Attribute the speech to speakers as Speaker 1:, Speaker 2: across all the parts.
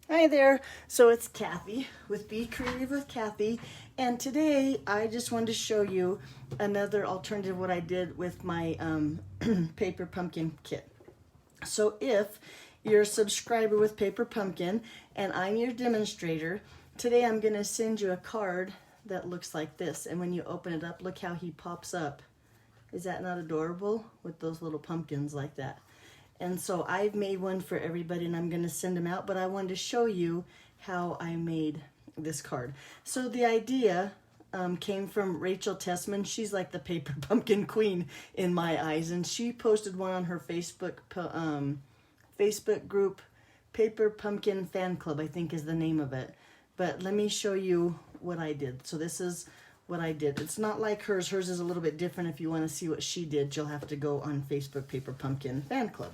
Speaker 1: Hi there. So it's Kathy with Be Creative with Kathy, and today I just wanted to show you another alternative what I did with my paper pumpkin kit. So if you're a subscriber with Paper Pumpkin and I'm your demonstrator, today I'm going to send you a card that looks like this, and when you open it up, look how he pops up. Is that not adorable with those little pumpkins like that? And so I've made one for everybody and I'm going to send them out, but I wanted to show you how I made this card. So the idea came from Rachel Tessman. She's like the paper pumpkin queen in my eyes, and she posted one on her Facebook group, Paper Pumpkin Fan Club, I think is the name of it. But let me show you what I did. So this is what I did. It's not like hers. Hers is a little bit different. If you want to see what she did, you'll have to go on Facebook Paper Pumpkin Fan Club.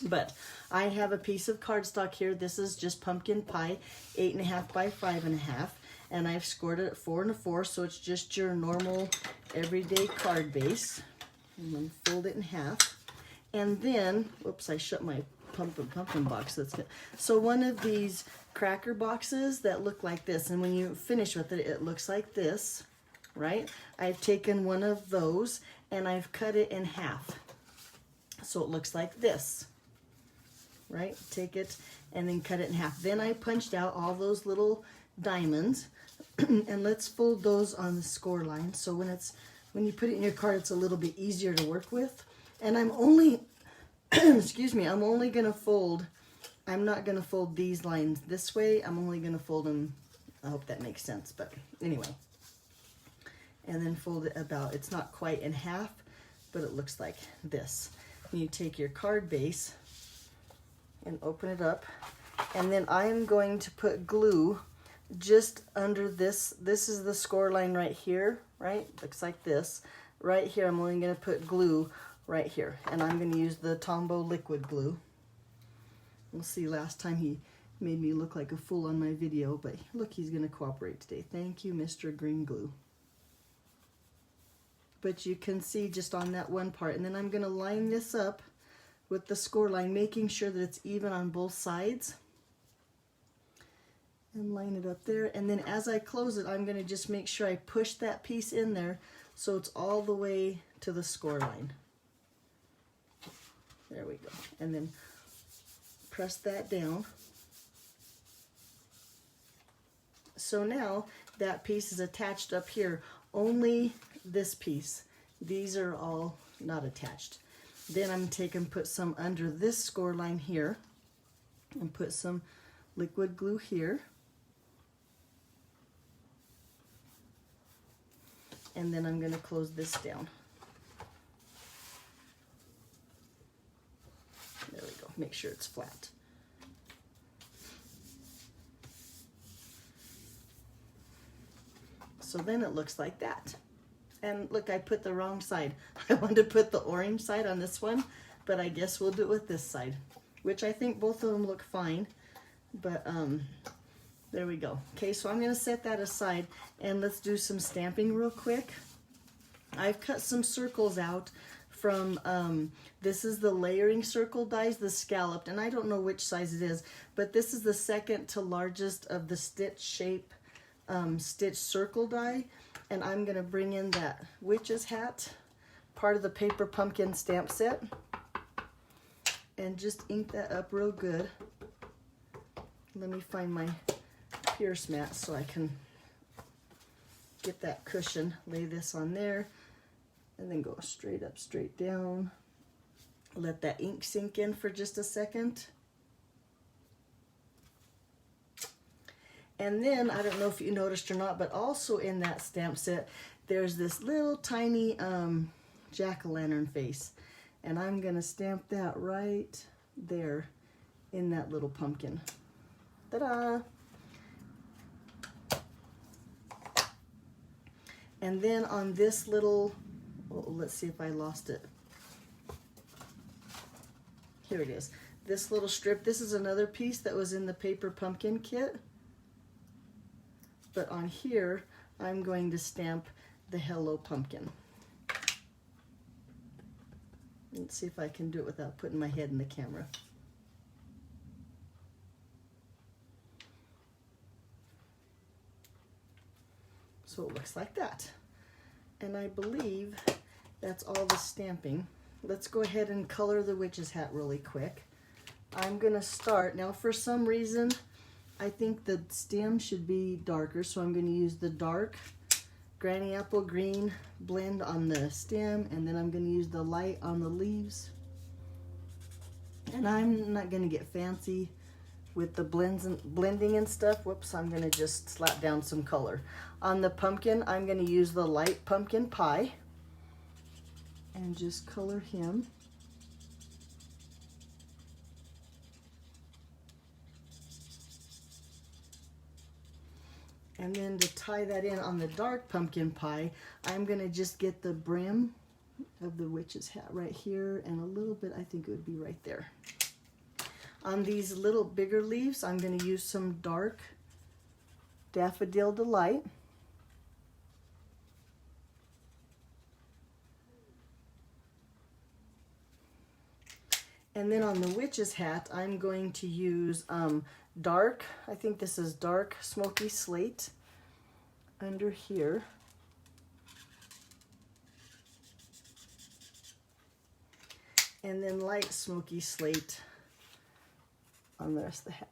Speaker 1: But I have a piece of cardstock here. This is just pumpkin pie, 8.5 by 5.5, and I've scored it at 4 1/4, so it's just your normal everyday card base. And then fold it in half, and then, whoops, I shut my pumpkin box. That's good. So one of these cracker boxes that look like this, and when you finish with it, it looks like this, right? I've taken one of those and I've cut it in half, so it looks like this. Right? Take it and then cut it in half. Then I punched out all those little diamonds and let's fold those on the score line. So when you put it in your card, it's a little bit easier to work with. And I'm only, excuse me, I'm only going to fold, I'm not going to fold these lines this way. I'm only going to fold them, I hope that makes sense, but anyway. And then fold it about, it's not quite in half, but it looks like this. And you take your card base and open it up, and then I'm going to put glue just under this. This is the score line right here, right? Looks like this. Right here, I'm only going to put glue right here, and I'm going to use the Tombow liquid glue. We'll see, last time he made me look like a fool on my video, but look, he's going to cooperate today. Thank you, Mr. Green Glue. But you can see just on that one part, and then I'm going to line this up with the score line, making sure that it's even on both sides, and line it up there. And then as I close it, I'm going to just make sure I push that piece in there so it's all the way to the score line. There we go. And then press that down. So now that piece is attached up here, only this piece. These are all not attached. Then I'm going to take and put some under this score line here and put some liquid glue here. And then I'm going to close this down. There we go. Make sure it's flat. So then it looks like that. And look, I put the wrong side. I wanted to put the orange side on this one, but I guess we'll do it with this side, which I think both of them look fine. But there we go. Okay, so I'm going to set that aside, and let's do some stamping real quick. I've cut some circles out from, this is the layering circle dies, the scalloped, and I don't know which size it is, but this is the second to largest of the stitch shape stitch circle die. And I'm going to bring in that witch's hat, part of the Paper Pumpkin stamp set, and just ink that up real good. Let me find my Pierce mat so I can get that cushion. Lay this on there, and then go straight up, straight down. Let that ink sink in for just a second. And then, I don't know if you noticed or not, but also in that stamp set, there's this little tiny jack-o'-lantern face. And I'm going to stamp that right there in that little pumpkin. Ta-da! And then on this little, oh, let's see if I lost it. Here it is. This little strip, this is another piece that was in the Paper Pumpkin kit. But on here, I'm going to stamp the Hello Pumpkin. Let's see if I can do it without putting my head in the camera. So it looks like that. And I believe that's all the stamping. Let's go ahead and color the witch's hat really quick. I'm gonna start, now for some reason, I think the stem should be darker, so I'm gonna use the dark Granny Apple Green blend on the stem, and then I'm gonna use the light on the leaves. And I'm not gonna get fancy with the blending and stuff. Whoops, I'm gonna just slap down some color. On the pumpkin, I'm gonna use the light pumpkin pie and just color him. And then to tie that in on the dark pumpkin pie, I'm gonna just get the brim of the witch's hat right here, and a little bit, I think it would be right there. On these little bigger leaves, I'm gonna use some dark Daffodil Delight. And then on the witch's hat, I'm going to use dark, I think this is dark Smoky Slate under here. And then light Smoky Slate on the rest of the hat.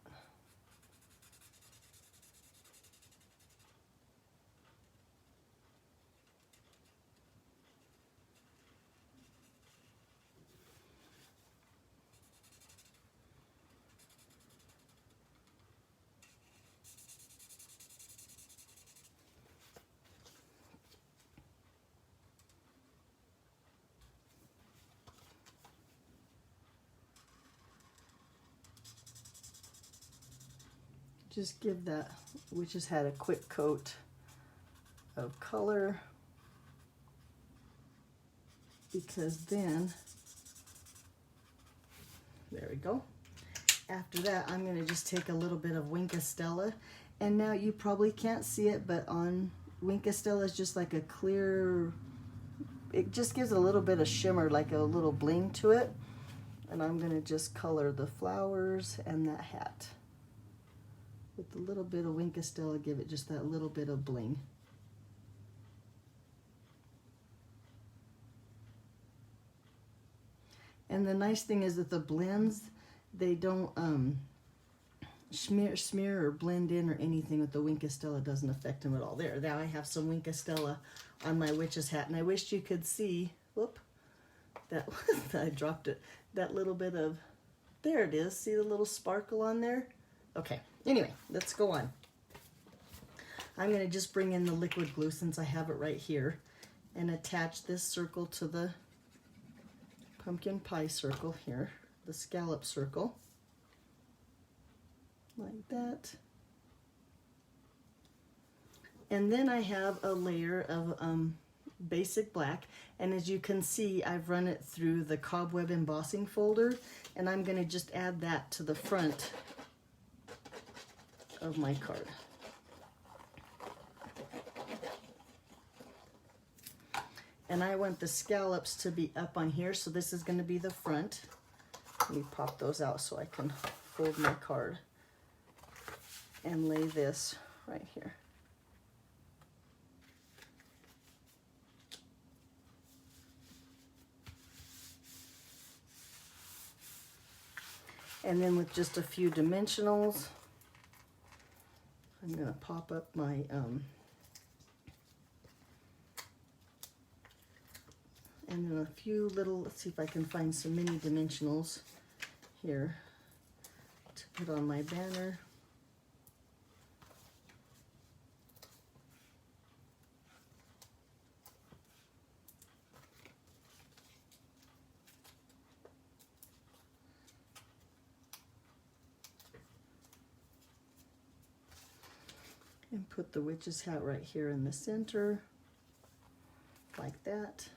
Speaker 1: Just give that witch's hat a quick coat of color, because then, there we go. After that, I'm gonna just take a little bit of Wink Stella, and now you probably can't see it, but on Wink Stella is just like a clear, it just gives a little bit of shimmer, like a little bling to it. And I'm gonna just color the flowers and that hat. With a little bit of Wink Stella, give it just that little bit of bling. And the nice thing is that the blends, they don't smear or blend in or anything with the Wink Stella. Doesn't affect them at all. There, now I have some Wink Stella on my witch's hat, and I wished you could see, whoop, that I dropped it, that little bit of, there it is, see the little sparkle on there? Okay, anyway, let's go on. I'm going to just bring in the liquid glue, since I have it right here, and attach this circle to the pumpkin pie circle here, the scallop circle, like that. And then I have a layer of basic black, and as you can see, I've run it through the cobweb embossing folder, and I'm going to just add that to the front of my card. And I want the scallops to be up on here, so this is going to be the front. Let me pop those out so I can fold my card and lay this right here. And then with just a few dimensionals, I'm going to pop up my and then a few little, let's see if I can find some mini dimensionals here to put on my banner. And put the witch's hat right here in the center, like that.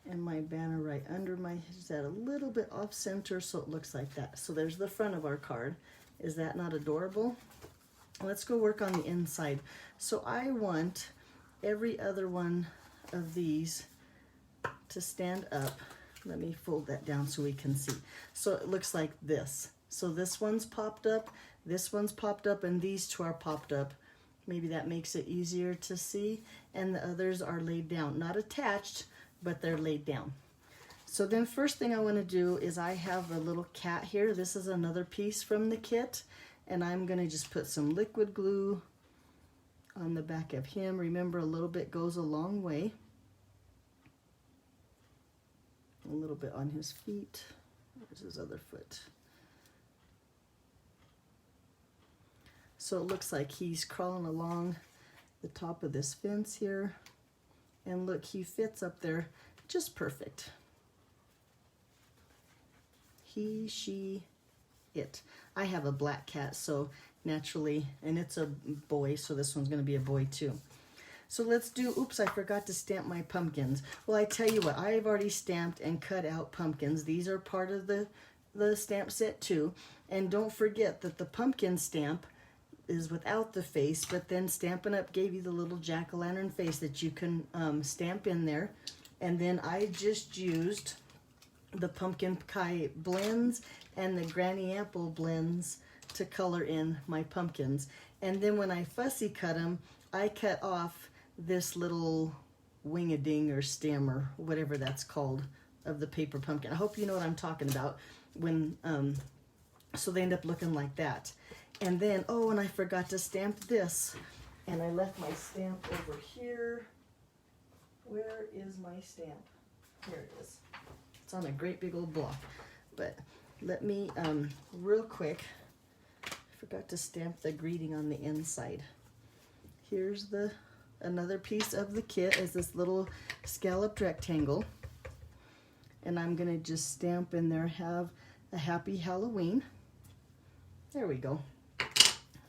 Speaker 1: And my banner right under my, is that a little bit off center, so it looks like that. So there's the front of our card. Is that not adorable? Let's go work on the inside. So I want every other one of these to stand up Let me fold that down so we can see. So it looks like this. So this one's popped up, this one's popped up, and these two are popped up. Maybe that makes it easier to see. And the others are laid down. Not attached, but they're laid down. So then first thing I want to do is I have a little cat here. This is another piece from the kit. And I'm going to just put some liquid glue on the back of him. Remember, a little bit goes a long way. A little bit on his feet. There's his other foot. So it looks like he's crawling along the top of this fence here. And look, he fits up there just perfect. He, she, it. I have a black cat, so naturally, and it's a boy, so this one's going to be a boy too. So let's do, oops, I forgot to stamp my pumpkins. Well, I tell you what, I've already stamped and cut out pumpkins. These are part of the stamp set too. And don't forget that the pumpkin stamp is without the face, but then Stampin' Up! Gave you the little jack-o'-lantern face that you can stamp in there. And then I just used the Pumpkin Pie blends and the Granny Apple blends to color in my pumpkins. And then when I fussy cut them, I cut off this little wing-a-ding or stem or whatever that's called of the paper pumpkin. I hope you know what I'm talking about. When so they end up looking like that. And then, oh, and I forgot to stamp this. And I left my stamp over here. Where is my stamp? Here it is. It's on a great big old block. But let me, real quick, I forgot to stamp the greeting on the inside. Here's another piece of the kit is this little scalloped rectangle. And I'm going to just stamp in there, have a happy Halloween. There we go.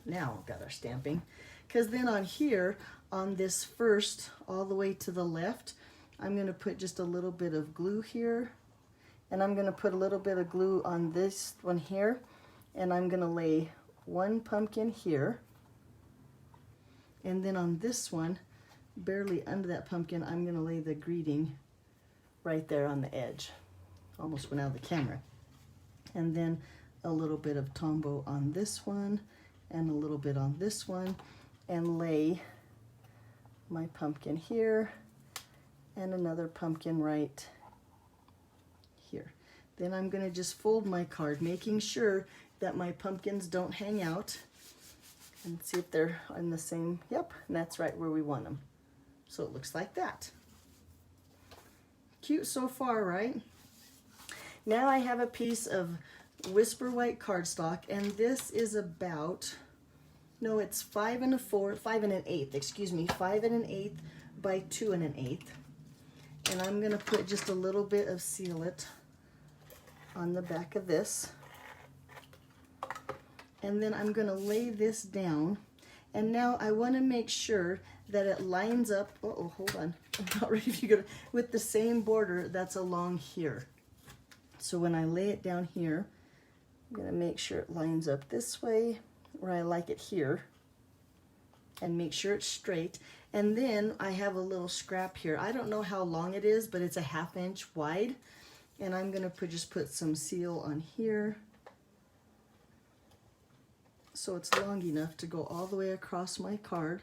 Speaker 1: Now we've got our stamping. Because then on here, on this first, all the way to the left, I'm going to put just a little bit of glue here. And I'm going to put a little bit of glue on this one here. And I'm going to lay one pumpkin here. And then on this one, barely under that pumpkin, I'm going to lay the greeting right there on the edge. Almost went out of the camera. And then a little bit of Tombow on this one. And a little bit on this one. And lay my pumpkin here. And another pumpkin right here. Then I'm going to just fold my card, making sure that my pumpkins don't hang out. And see if they're on the same, yep, and that's right where we want them. So it looks like that. Cute so far, right? Now I have a piece of Whisper White cardstock, and this is about, no, it's 5 1/8, excuse me, 5 1/8 by 2 1/8. And I'm going to put just a little bit of Seal It on the back of this. And then I'm going to lay this down. And now I want to make sure that it lines up, uh-oh, hold on, I'm not ready to go, with the same border that's along here. So when I lay it down here, I'm going to make sure it lines up this way, where I like it here. And make sure it's straight. And then I have a little scrap here. I don't know how long it is, but it's a 1/2 inch wide. And I'm going to just put some seal on here. So it's long enough to go all the way across my card.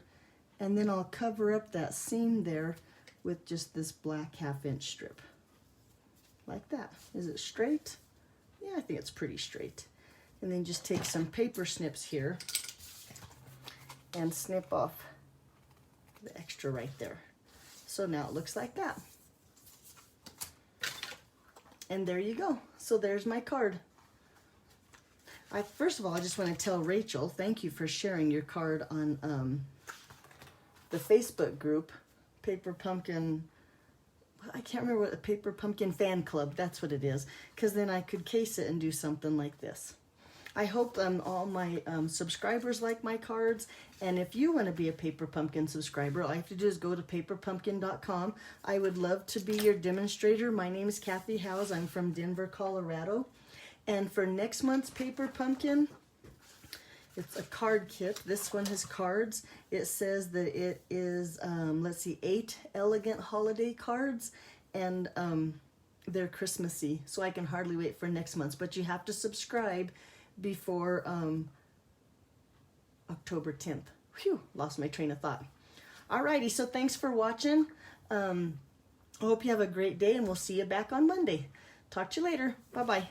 Speaker 1: And then I'll cover up that seam there with just this black 1/2 inch strip. Like that. Is it straight? Yeah, I think it's pretty straight. And then just take some paper snips here and snip off the extra right there. So now it looks like that. And there you go. So there's my card. First of all, I just want to tell Rachel, thank you for sharing your card on the Facebook group, Paper Pumpkin, I can't remember what, a Paper Pumpkin Fan Club, that's what it is, because then I could case it and do something like this. I hope all my subscribers like my cards, and if you want to be a Paper Pumpkin subscriber, all you have to do is go to paperpumpkin.com. I would love to be your demonstrator. My name is Kathy Howes. I'm from Denver, Colorado. And for next month's Paper Pumpkin, it's a card kit. This one has cards. It says that it is, let's see, 8 elegant holiday cards and they're Christmassy, so I can hardly wait for next month's. But you have to subscribe before October 10th. Phew, lost my train of thought. Alrighty, so thanks for watching. I hope you have a great day, and we'll see you back on Monday. Talk to you later. Bye-bye.